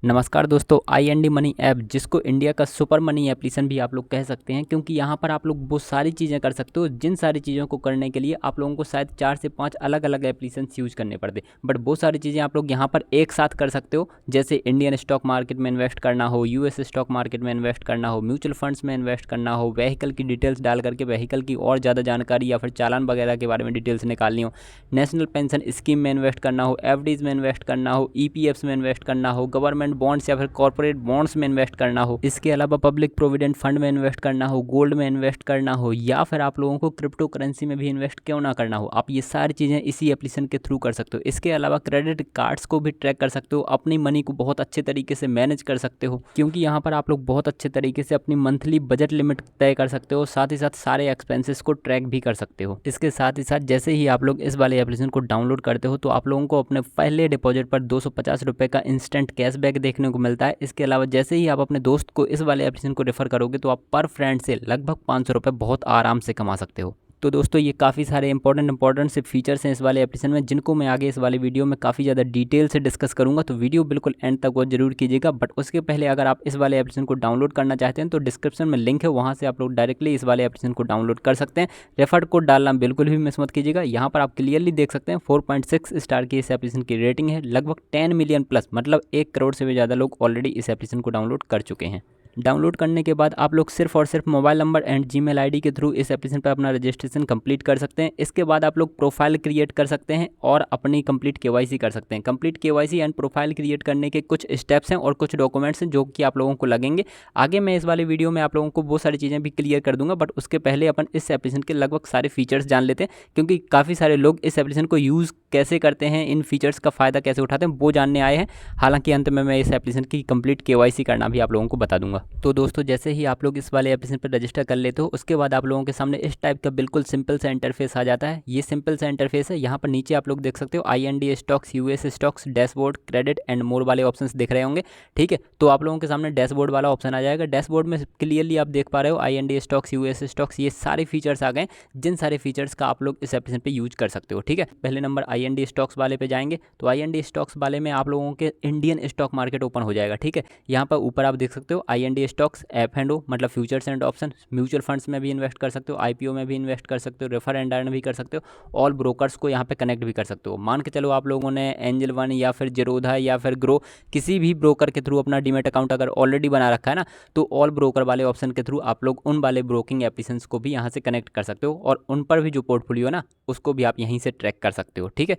नमस्कार दोस्तों, I N D money app जिसको इंडिया का सुपर मनी एप्लीकेशन भी आप लोग कह सकते हैं, क्योंकि यहाँ पर आप लोग वो सारी चीज़ें कर सकते हो जिन सारी चीज़ों को करने के लिए आप लोगों को शायद 4 से 5 अलग अलग एप्लीकेशन यूज़ करने पड़ते, बट वो सारी चीज़ें आप लोग यहाँ पर एक साथ कर सकते हो। जैसे इंडियन स्टॉक मार्केट में इन्वेस्ट करना हो, यूएस स्टॉक मार्केट में इन्वेस्ट करना हो, म्यूचुअल फंड्स में इन्वेस्ट करना हो, व्हीकल की डिटेल्स डाल करके व्हीकल की और ज़्यादा जानकारी या फिर चालान वगैरह के बारे में डिटेल्स निकालनी हो, नेशनल पेंशन स्कीम में इन्वेस्ट करना हो, एफडीज में इन्वेस्ट करना हो, ईपीएफ्स में इन्वेस्ट करना हो, गवर्नमेंट बॉन्ड्स या फिर कॉर्पोरेट बॉन्ड्स में इन्वेस्ट करना हो, इसके अलावा पब्लिक प्रोविडेंट फंड में इन्वेस्ट करना हो, गोल्ड में इन्वेस्ट करना हो, या फिर आप लोगों को क्रिप्टो करेंसी में भी इन्वेस्ट क्यों ना करना हो, आप ये सारी चीज़ें इसी एप्लीकेशन के थ्रू कर सकते हो। इसके अलावा क्रेडिट कार्ड्स को भी ट्रैक कर सकते हो, अपनी मनी को बहुत अच्छे तरीके से मैनेज कर सकते हो, क्योंकि यहाँ पर आप लोग बहुत अच्छे तरीके से अपनी मंथली बजट लिमिट तय कर सकते हो, साथ ही साथ सारे एक्सपेंसेस को ट्रैक भी कर सकते हो। इसके साथ ही साथ जैसे ही आप लोग इस वाले एप्लीकेशन को डाउनलोड करते हो तो आप लोगों को अपने पहले डिपॉजिट पर 250 रुपये का इंस्टेंट कैशबैक देखने को मिलता है। इसके अलावा जैसे ही आप अपने दोस्त को इस वाले एप्लीकेशन को रेफर करोगे तो आप पर फ्रेंड से लगभग 500 रुपये बहुत आराम से कमा सकते हो। तो दोस्तों, ये काफ़ी सारे इंपॉर्टेंट से फीचर्स हैं इस वाले एप्लीकेशन में, जिनको मैं आगे इस वाले वीडियो में काफ़ी ज़्यादा डिटेल से डिस्कस करूंगा, तो वीडियो बिल्कुल एंड तक वॉच जरूर कीजिएगा। बट उसके पहले अगर आप इस वाले एप्लीकेशन को डाउनलोड करना चाहते हैं तो डिस्क्रिप्शन में लिंक है, वहाँ से आप लोग डायरेक्टली इस वाले एप्लीकेशन को डाउनलोड कर सकते हैं। रेफर कोड डालना बिल्कुल भी मिस मत कीजिएगा। यहाँ पर आप क्लियरली देख सकते हैं 4.6 स्टार की इस एप्लीकेशन की रेटिंग है, लगभग 10 मिलियन प्लस, मतलब 1 करोड़ से भी ज़्यादा लोग ऑलरेडी इस एप्लीकेशन को डाउनलोड कर चुके हैं। डाउनलोड करने के बाद आप लोग सिर्फ और सिर्फ mobile number and Gmail ID के थ्रू इस एप्लीकेशन पर अपना रजिस्ट्रेशन कंप्लीट कर सकते हैं। इसके बाद आप लोग प्रोफाइल क्रिएट कर सकते हैं और अपनी कंप्लीट केवाईसी कर सकते हैं। Complete KYC and profile create करने के कुछ स्टेप्स हैं और कुछ डॉक्यूमेंट्स हैं जो कि आप लोगों को लगेंगे। आगे मैं इस वाले वीडियो में आप लोगों को वो सारी चीज़ें भी क्लियर कर दूंगा, बट उसके पहले अपन इस एप्लीकेशन के लगभग सारे फीचर्स जान लेते हैं, क्योंकि काफ़ी सारे लोग इस एप्लीकेशन को यूज़ कैसे करते हैं, इन फीचर्स का फ़ायदा कैसे उठाते हैं, वो जानने आए हैं। हालांकि अंत में मैं इस एप्लीकेशन की कंप्लीट केवाईसी करना भी आप लोगों को बता दूंगा। तो दोस्तों, जैसे ही आप लोग इस वाले एप्लीकेशन पर रजिस्टर कर लेते हो उसके बाद आप लोगों के सामने इस टाइप का बिल्कुल सिंपल सा इंटरफेस आ जाता है। ये सिंपल सा इंटरफेस है। यहाँ पर नीचे आप लोग देख सकते हो IND stocks, US stocks, dashboard, credit and more वाले ऑप्शंस दिख रहे होंगे। ठीक है, तो आप लोगों के सामने डैशबोर्ड वाला ऑप्शन आ जाएगा। डैशबोर्ड में क्लियरली आप देख पा रहे हो IND स्टॉक्स, यूएस स्टॉक्स, ये सारे फीचर्स आ गए, जिन सारे फीचर्स का आप लोग इस एप्लीकेशन पे यूज कर सकते हो। ठीक है, पहले नंबर IND स्टॉक्स वाले पे जाएंगे तो IND स्टॉक्स वाले में आप लोगों के इंडियन स्टॉक मार्केट ओपन हो जाएगा। ठीक है, यहाँ पर ऊपर आप देख सकते हो IND स्टॉक्स, F&O मतलब futures and option, mutual funds में भी इन्वेस्ट कर सकते हो, IPO में भी इन्वेस्ट कर सकते हो, रेफर एंड अर्न भी कर सकते हो, ऑल ब्रोकर्स को यहाँ पे कनेक्ट भी कर सकते हो। मान के चलो आप लोगों ने एंजल वन या फिर जेरोधा या फिर ग्रो किसी भी ब्रोकर के थ्रू अपना डीमेट अकाउंट अगर ऑलरेडी बना रखा है ना, तो ऑल ब्रोकर वाले ऑप्शन के थ्रू आप लोग उन वाले ब्रोकिंग एप्लीकेशंस को भी यहाँ से कनेक्ट कर सकते हो और उन पर भी जो पोर्टफोलियो है ना उसको भी आप यहीं से ट्रैक कर सकते हो। ठीक है,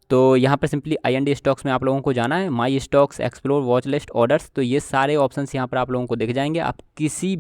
तो यहाँ पर सिंपली IND स्टॉक्स में आप लोगों को जाना है, my stocks, explore, watchlist, orders, तो ये सारे ऑप्शंस यहाँ पर आप लोगों को दिख जाएंगे। आप किसी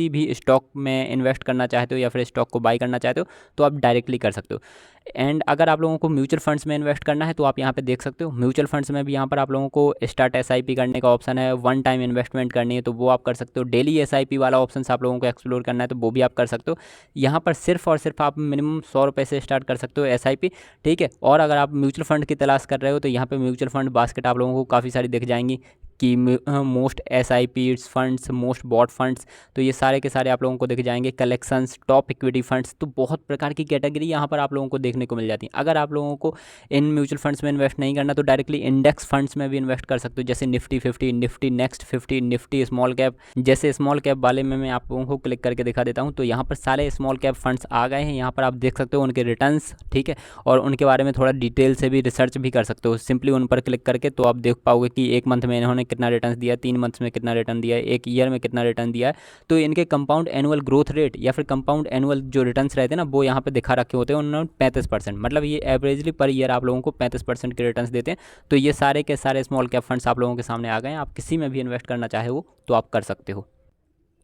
भी स्टॉक में इन्वेस्ट करना चाहते हो या फिर स्टॉक को बाई करना चाहते हो तो आप डायरेक्टली कर सकते हो। एंड अगर आप लोगों को म्यूचुअल फंड्स में इन्वेस्ट करना है तो आप यहाँ पे देख सकते हो म्यूचुअल फंड्स में भी यहाँ पर आप लोगों को स्टार्ट SIP करने का ऑप्शन है, वन टाइम इन्वेस्टमेंट करनी है तो वो आप कर सकते हो, डेली SIP वाला ऑप्शन आप लोगों को एक्सप्लोर करना है तो वो भी आप कर सकते हो। यहाँ पर सिर्फ और सिर्फ आप मिनिमम 100 रुपये से स्टार्ट कर सकते हो SIP। ठीक है, और अगर आप म्यूचुअल फंड की तलाश कर रहे हो तो यहाँ पे म्यूचुअल फंड बास्केट आप लोगों को काफ़ी सारी दिख जाएंगी कि most SIP funds, most bought funds, तो ये सारे के सारे आप लोगों को दिख जाएंगे। कलेक्शंस, टॉप इक्विटी फंड्स, तो बहुत प्रकार की कैटेगरी यहाँ पर आप लोगों को देखने को मिल जाती है। अगर आप लोगों को इन म्यूचुअल फंड्स में इन्वेस्ट नहीं करना तो डायरेक्टली इंडेक्स फंड्स में भी इन्वेस्ट कर सकते हो, जैसे Nifty 50, Nifty next 50, Nifty small cap. जैसे स्मॉल कैप वाले में मैं आप लोगों को क्लिक करके दिखा देता हूँ, तो यहाँ पर सारे स्मॉल कैप फंड्स आ गए हैं। यहाँ पर आप देख सकते हो उनके रिटर्न्स। ठीक है, और उनके बारे में थोड़ा डिटेल से भी रिसर्च भी कर सकते हो सिंपली उन पर क्लिक करके। तो आप देख पाओगे कि एक मंथ में इन्होंने कितना रिटर्न दिया, 3 मंथ्स में कितना रिटर्न दिया है, एक ईयर में कितना रिटर्न दिया है। तो इनके कंपाउंड एनुअल ग्रोथ रेट या फिर कंपाउंड एनुअल जो रिटर्न्स रहते हैं ना वो यहाँ पे दिखा रखे होते हैं उन्होंने 35%, मतलब ये एवरेजली पर ईयर आप लोगों को 35% के रिटर्न्स देते हैं। तो ये सारे के सारे स्मॉल कैप फंड्स आप लोगों के सामने आ गए हैं। आप किसी में भी इन्वेस्ट करना चाहे हो तो आप कर सकते हो।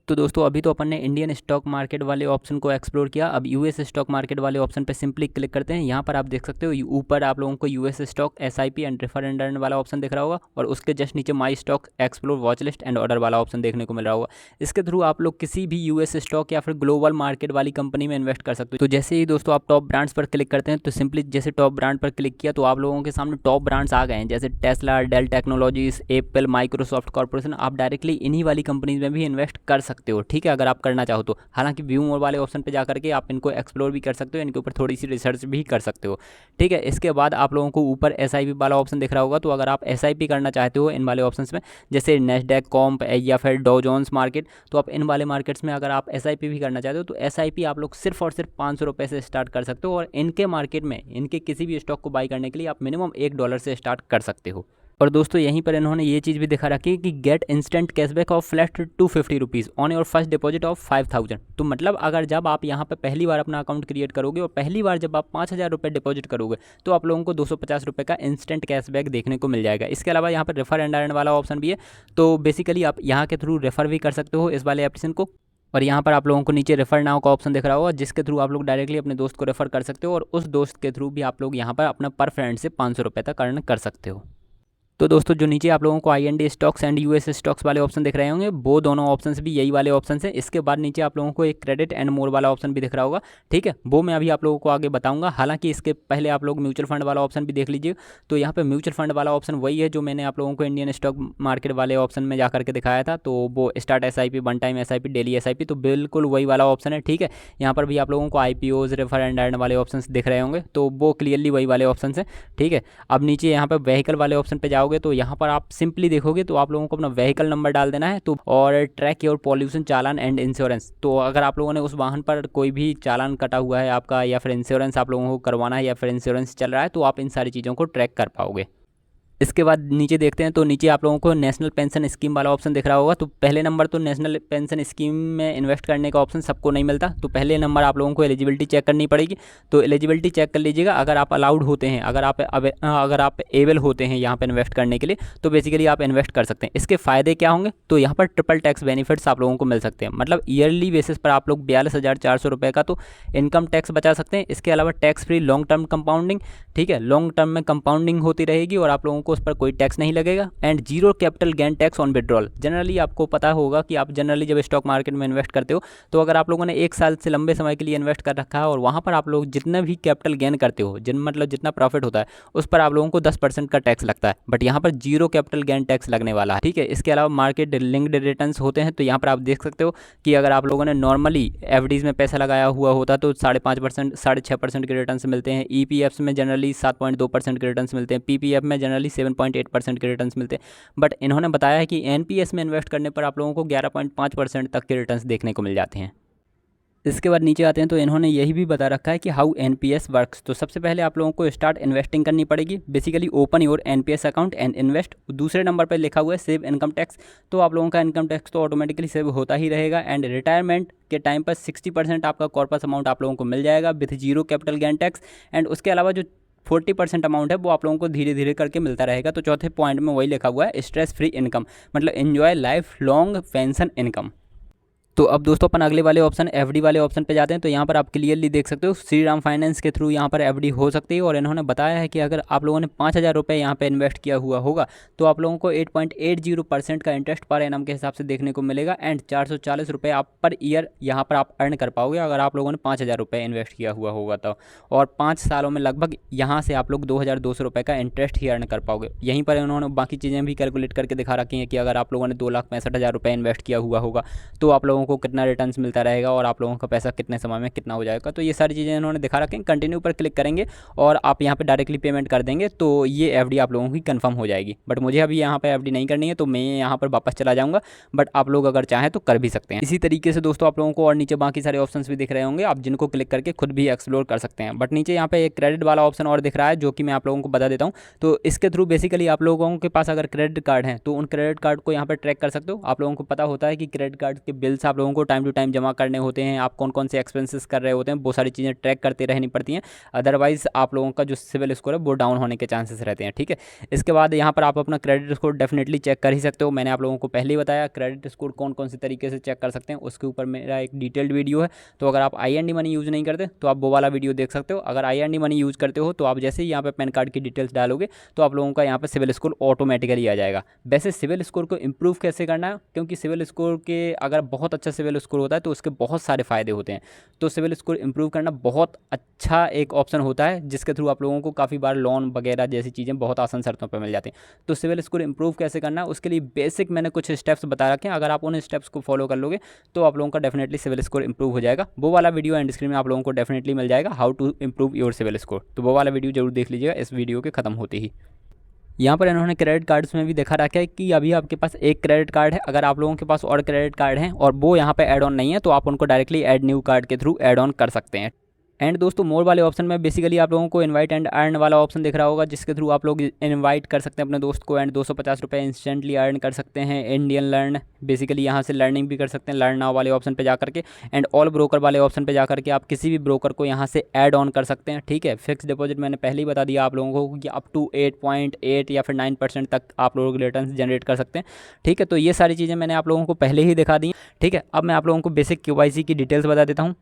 तो दोस्तों, अभी तो अपन ने इंडियन स्टॉक मार्केट वाले ऑप्शन को एक्सप्लोर किया। अब यूएस स्टॉक मार्केट वाले ऑप्शन पे सिंपली क्लिक करते हैं। यहाँ पर आप देख सकते हो ऊपर आप लोगों को US stock, SIP and refer and earn वाला ऑप्शन दिख रहा होगा और उसके जस्ट नीचे माई stock, explore, watch list and order वाला ऑप्शन देखने को मिल रहा होगा। इसके थ्रू आप लोग किसी भी यूएस स्टॉक या फिर ग्लोबल मार्केट वाली कंपनी में इन्वेस्ट कर सकते हो। तो जैसे ही दोस्तों आप टॉप ब्रांड्स पर क्लिक करते हैं तो सिंपली जैसे टॉप ब्रांड पर क्लिक किया तो आप लोगों के सामने टॉप ब्रांड्स आ गए हैं, जैसे Tesla, Dell Technologies, Apple, Microsoft Corporation. आप डायरेक्टली इन्हीं वाली कंपनीज में भी इन्वेस्ट कर सकते सकते हो, ठीक है, अगर आप करना चाहो तो। हालांकि व्यू मोर वाले ऑप्शन पे जा करके आप इनको एक्सप्लोर भी कर सकते हो, इनके ऊपर थोड़ी सी रिसर्च भी कर सकते हो, ठीक है। इसके बाद आप लोगों को ऊपर SIP वाला ऑप्शन दिख रहा होगा, तो अगर आप SIP करना चाहते हो इन वाले ऑप्शन में, जैसे नेस्डैक कॉम्प या फिर डॉ जोन्स मार्केट, तो आप इन वाले मार्केट्स में अगर आप SIP भी करना चाहते हो तो SIP आप लोग सिर्फ और सिर्फ 500 रुपये से स्टार्ट कर सकते हो। और इनके मार्केट में इनके किसी भी स्टॉक को बाई करने के लिए आप मिनिमम $1 से स्टार्ट कर सकते हो। और दोस्तों यहीं पर इन्होंने ये चीज़ भी दिखा रखी है कि get instant cashback of flat $250 on your first deposit of 5000। तो मतलब अगर जब आप यहाँ पे पहली बार अपना अकाउंट क्रिएट करोगे और पहली बार जब आप 5000 रुपये डिपॉजिट करोगे तो आप लोगों को 250 रुपये का इंस्टेंट कैशबैक देखने को मिल जाएगा। इसके अलावा यहाँ पर रेफर एंड अर्न वाला ऑप्शन भी है, तो बेसिकली आप यहाँ के थ्रू रेफर भी कर सकते हो इस वाले एप्लीकेशन को। और यहाँ पर आप लोगों को नीचे रेफर नाउ का ऑप्शन दिख रहा होगा, जिसके थ्रू आप लोग डायरेक्टली अपने दोस्त को रेफर कर सकते हो और उस दोस्त के थ्रू भी आप लोग यहाँ पर अपना पर फ्रेंड से 500 रुपये तक अर्न कर सकते हो। तो दोस्तों जो नीचे आप लोगों को IND stocks and US stocks वाले ऑप्शन दिख रहे होंगे, वो दोनों ऑप्शन भी यही वाले ऑप्शन हैं। इसके बाद नीचे आप लोगों को एक क्रेडिट एंड मोर वाला ऑप्शन भी दिख रहा होगा, ठीक है, वो मैं अभी आप लोगों को आगे बताऊंगा। हालांकि इसके पहले आप लोग म्यूचुअल फंड वाला ऑप्शन भी देख लीजिए। तो यहाँ पे म्यूचुअल फंड वाला ऑप्शन वही है जो मैंने आप लोगों को इंडियन स्टॉक मार्केट वाले ऑप्शन में जाकर के दिखाया था, तो वो start SIP, one time SIP, daily SIP, तो बिल्कुल वही वाला ऑप्शन है, ठीक है। यहाँ पर भी आप लोगों को IPOs, रेफर एंड अर्न वाले ऑप्शन दिख रहे होंगे, तो वो क्लियरली वही वाले ऑप्शन हैं, ठीक है। अब नीचे यहाँ पर व्हीकल वाले ऑप्शन पे जाओगे तो यहाँ पर आप सिंपली देखोगे तो आप लोगों को अपना व्हीकल नंबर डाल देना है, तो और track your pollution challan and insurance. तो अगर आप लोगों ने उस वाहन पर कोई भी चालान कटा हुआ है आपका, या फिर इंश्योरेंस आप लोगों को करवाना है, या फिर इंश्योरेंस चल रहा है, तो आप इन सारी चीज़ों को ट्रैक कर पाओगे। इसके बाद नीचे देखते हैं, तो नीचे आप लोगों को नेशनल पेंशन स्कीम वाला ऑप्शन दिख रहा होगा। तो पहले नंबर तो नेशनल पेंशन स्कीम में इन्वेस्ट करने का ऑप्शन सबको नहीं मिलता, तो पहले नंबर आप लोगों को एलिजिबिलिटी चेक करनी पड़ेगी। तो एलिजिबिलिटी चेक कर लीजिएगा, अगर आप अलाउड होते हैं, अगर आप एबल होते हैं यहाँ पर इन्वेस्ट करने के लिए, तो बेसिकली आप इन्वेस्ट कर सकते हैं। इसके फ़ायदे क्या होंगे, तो यहाँ पर ट्रिपल टैक्स बेनिफिट्स आप लोगों को मिल सकते हैं। मतलब ईयरली बेसिस पर आप लोग 42,400 रुपये का तो इनकम टैक्स बचा सकते हैं। इसके अलावा tax free long term compounding, ठीक है, लॉन्ग टर्म में कंपाउंडिंग होती रहेगी और आप लोगों को उस पर कोई टैक्स नहीं लगेगा। And zero capital gain tax on withdrawal. Generally आपको पता होगा कि आप जनरली जब स्टॉक मार्केट में इन्वेस्ट करते हो, तो अगर आप लोगों ने 1 साल से लंबे समय के लिए इन्वेस्ट कर रखा है और वहाँ पर आप लोग जितना भी कैपिटल गेन करते हो, मतलब जितना प्रॉफिट होता है, उस पर आप लोगों को 10% का टैक्स लगता है, बट यहाँ पर जीरो कैपिटल गेन टैक्स लगने वाला है, ठीक है। इसके अलावा मार्केट लिंक्ड रिटर्न्स होते हैं, तो यहाँ पर आप देख सकते हो कि अगर आप लोगों ने नॉर्मली FDs में पैसा लगाया हुआ होता तो 5.5%, 6.5% के रिटर्न्स मिलते हैं। EPFs में जनरली 7.2% के रिटर्न्स मिलते हैं। PPF में जनरली 7.8% के रिटर्न्स मिलते हैं। बट इन्होंने बताया है कि NPS में इन्वेस्ट करने पर आप लोगों को 11.5% तक के रिटर्न्स देखने को मिल जाते हैं। इसके बाद नीचे आते हैं, तो इन्होंने यही भी बता रखा है कि हाउ NPS वर्क्स। तो सबसे पहले आप लोगों को स्टार्ट इन्वेस्टिंग करनी पड़ेगी, basically open your NPS account and invest. दूसरे नंबर पर लिखा हुआ है सेव इनकम टैक्स, तो आप लोगों का इनकम टैक्स तो ऑटोमेटिकली सेव होता ही रहेगा। एंड रिटायरमेंट के टाइम पर 60% आपका कॉर्पस अमाउंट आप लोगों को मिल जाएगा with zero capital gain tax. And उसके अलावा जो 40% अमाउंट है वो आप लोगों को धीरे धीरे करके मिलता रहेगा। तो चौथे पॉइंट में वही लिखा हुआ है स्ट्रेस फ्री इनकम, मतलब enjoy life long pension income. तो अब दोस्तों अपन अगले वाले ऑप्शन FD वाले ऑप्शन पे जाते हैं। तो यहाँ पर आप क्लियरली देख सकते हो श्री राम फाइनेंस के थ्रू यहाँ पर FD हो सकती है। और इन्होंने बताया है कि अगर आप लोगों ने 5,000 रुपये यहाँ पे इन्वेस्ट किया हुआ होगा तो आप लोगों को 8.80% का इंटरेस्ट पर एनम के हिसाब से देखने को मिलेगा। एंड 440 रुपये आप पर ईयर यहाँ पर आप अर्न कर पाओगे अगर आप लोगों ने 5,000 रुपये इन्वेस्ट किया हुआ होगा तो। और 5 सालों में लगभग यहाँ से आप लोग 2,200 रुपये का इंटरेस्ट ही अर्न कर पाओगे। यहीं पर इन्होंने बाकी चीज़ें भी कैलकुलेट करके दिखा रखी हैं कि अगर आप लोगों ने 2,65,000 रुपये इन्वेस्ट किया हुआ होगा तो आप लोगों को कितना रिटर्न मिलता रहेगा और आप लोगों का पैसा कितने समय में कितना हो जाएगा। तो ये सारी चीज़ें इन्होंने दिखा रखी हैं। कंटिन्यू पर क्लिक करेंगे और आप यहाँ पे डायरेक्टली पेमेंट कर देंगे तो ये FD आप लोगों की कंफर्म हो जाएगी। बट मुझे अभी यहाँ पे FD नहीं करनी है तो मैं यहाँ पर वापस चला जाऊँगा, बट आप लोग अगर चाहें तो कर भी सकते हैं। इसी तरीके से दोस्तों आप लोगों को और नीचे बाकी सारे ऑप्शन भी दिख रहे होंगे, आप जिनको क्लिक करके खुद भी एक्सप्लोर कर सकते हैं। बट नीचे यहाँ पे एक क्रेडिट वाला ऑप्शन और दिख रहा है जो कि मैं आप लोगों को बता देता हूँ। तो इसके थ्रू बेसिकली आप लोगों के पास अगर क्रेडिट कार्ड है तो उन क्रेडिट कार्ड को यहाँ पर ट्रैक कर सकते हो। आप लोगों को पता होता है कि क्रेडिट कार्ड के बिल्स आप लोगों को टाइम टू टाइम जमा करने होते हैं, आप कौन कौन से एक्सपेंसेस कर रहे होते हैं, वो सारी चीज़ें ट्रैक करते रहनी पड़ती हैं। अदरवाइज आप लोगों का जो सिविल स्कोर है वो डाउन होने के चांसेस रहते हैं, ठीक है। इसके बाद यहाँ पर आप अपना क्रेडिट स्कोर डेफिनेटली चेक कर ही सकते हो। मैंने आप लोगों को पहले ही बताया क्रेडिट स्कोर कौन कौन से तरीके से चेक कर सकते हैं, उसके ऊपर मेरा एक डिटेल्ड वीडियो है। तो अगर आप IND मनी यूज़ नहीं करते तो आप वो वाला वीडियो देख सकते हो। अगर IND मनी यूज़ करते हो तो आप जैसे ही यहाँ पर पैन कार्ड की डिटेल्स डालोगे तो आप लोगों का यहाँ पर सिविल स्कोर ऑटोमेटिकली आ जाएगा। वैसे सिविल स्कोर को इंप्रूव कैसे करना है, क्योंकि सिविल स्कोर के अगर बहुत अच्छा सिविल स्कोर होता है तो उसके बहुत सारे फ़ायदे होते हैं। तो सिविल स्कोर इंप्रूव करना बहुत अच्छा एक ऑप्शन होता है, जिसके थ्रू आप लोगों को काफ़ी बार लोन वगैरह जैसी चीज़ें बहुत आसान शर्तों पर मिल जाती हैं। तो सिविल स्कोर इंप्रूव कैसे करना है उसके लिए बेसिक मैंने कुछ स्टेप्स बता रखे हैं। अगर आप उन स्टेप्स को फॉलो कर लोगे तो आप लोगों का डेफिनेटली सिविल स्कोर इंप्रूव हो जाएगा। वो वाला वीडियो एंड स्क्रीन में आप लोगों को डेफिनेटली मिल जाएगा, how to improve your CIBIL score. तो वो वाला वीडियो जरूर देख लीजिएगा इस वीडियो के खत्म होते ही। यहाँ पर इन्होंने क्रेडिट कार्ड्स में भी दिखा रखा है कि अभी आपके पास एक क्रेडिट कार्ड है, अगर आप लोगों के पास और क्रेडिट कार्ड हैं और वो यहाँ पे ऐड ऑन नहीं है तो आप उनको डायरेक्टली ऐड न्यू कार्ड के थ्रू ऐड ऑन कर सकते हैं। एंड दोस्तों मोर वाले ऑप्शन में बेसिकली आप लोगों को इनवाइट एंड अर्न वाला ऑप्शन दिख रहा होगा, जिसके थ्रू आप लोग इनवाइट कर सकते हैं अपने दोस्त को एंड 250 रुपये इंस्टेंटली अर्न कर सकते हैं। इंडियन लर्न बेसिकली यहाँ से लर्निंग भी कर सकते हैं लर्न नाउ वाले ऑप्शन पे जा करके। एंड ऑल ब्रोकर वाले ऑप्शन पे जा करके आप किसी भी ब्रोकर को यहाँ से ऐड ऑन कर सकते हैं। ठीक है, फिक्स डिपॉजिट मैंने पहले ही बता दिया आप लोगों को कि अप टू 8.8 या फिर 9% तक आप लोग रिटर्न जनरेट कर सकते हैं। ठीक है, तो ये सारी चीज़ें मैंने आप लोगों को पहले ही दिखा दी। ठीक है, अब मैं आप लोगों को बेसिक KYC की डिटेल्स बता देता हूँ।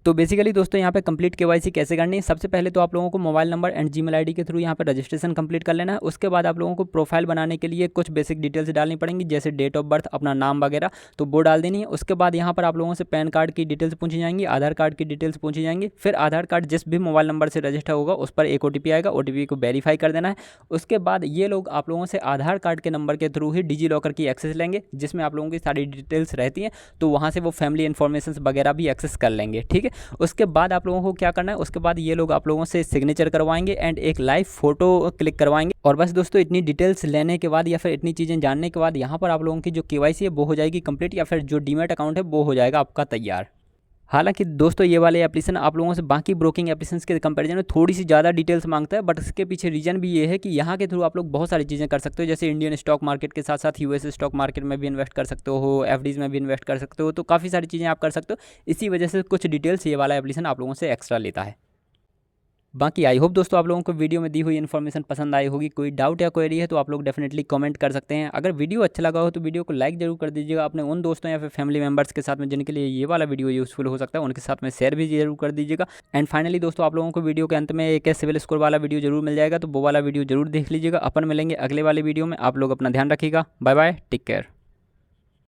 तो बेसिकली दोस्तों यहाँ पे कंप्लीट KYC कैसे करनी है, सबसे पहले तो आप लोगों को mobile number and Gmail ID के थ्रू यहाँ पे रजिस्ट्रेशन कंप्लीट कर लेना है। उसके बाद आप लोगों को प्रोफाइल बनाने के लिए कुछ बेसिक डिटेल्स डालनी पड़ेंगी, जैसे डेट ऑफ बर्थ, अपना नाम वगैरह, तो वो डाल देनी है। उसके बाद यहाँ पर आप लोगों से पैन कार्ड की डिटेल्स पूछी जाएंगी, आधार कार्ड की डिटेल्स पूछी जाएंगी। फिर आधार कार्ड जिस भी मोबाइल नंबर से रजिस्टर होगा उस पर एक OTP आएगा, OTP को वेरीफाई कर देना है। उसके बाद ये लोग आप लोगों से आधार कार्ड के नंबर के थ्रू ही डिजी लॉकर की एक्सेस लेंगे, जिसमें आप लोगों की सारी डिटेल्स रहती हैं, तो वहाँ से वो फैमिली इन्फॉर्मेशन वगैरह भी एक्सेस कर लेंगे। ठीक है, उसके बाद आप लोगों को क्या करना है, उसके बाद ये लोग आप लोगों से सिग्नेचर करवाएंगे एंड एक लाइव फोटो क्लिक करवाएंगे। और बस दोस्तों इतनी डिटेल्स लेने के बाद या फिर इतनी चीज़ें जानने के बाद यहाँ पर आप लोगों की जो KYC है वो हो जाएगी कंप्लीट, या फिर जो डीमैट अकाउंट है वो हो जाएगा आपका तैयार। हालांकि दोस्तों ये वाले एप्लीकेशन आप लोगों से बाकी ब्रोकिंग एप्लीकेशंस के कंपैरिजन में थोड़ी सी ज़्यादा डिटेल्स मांगता है, बट इसके पीछे रीजन भी ये है कि यहाँ के थ्रू आप लोग बहुत सारी चीज़ें कर सकते हो, जैसे इंडियन स्टॉक मार्केट के साथ साथ US स्टॉक मार्केट में भी इन्वेस्ट कर सकते हो, FDs में भी इन्वेस्ट कर सकते हो, तो काफ़ी सारी चीज़ें आप कर सकते हो। इसी वजह से कुछ डिटेल्स ये वाला एप्लीकेशन आप लोगों से एक्स्ट्रा लेता है। बाकी आई होप दोस्तों आप लोगों को वीडियो में दी हुई इन्फॉर्मेशन पसंद आई होगी। कोई डाउट या क्वेरी है तो आप लोग डेफिनेटली कमेंट कर सकते हैं। अगर वीडियो अच्छा लगा हो तो वीडियो को लाइक जरूर कर दीजिएगा, अपने उन दोस्तों या फिर फैमिली मेंबर्स के साथ में जिनके लिए ये वाला वीडियो यूजफुल हो सकता है उनके साथ में शेयर भी जरूर कर दीजिएगा। एंड फाइनली दोस्तों आप लोगों को वीडियो के अंत में एक सिविल स्कोर वाला वीडियो जरूर मिल जाएगा, तो वो वाला वीडियो जरूर देख लीजिएगा। अपन मिलेंगे अगले वाले वीडियो में, आप लोग अपना ध्यान रखिएगा। Bye bye, take care.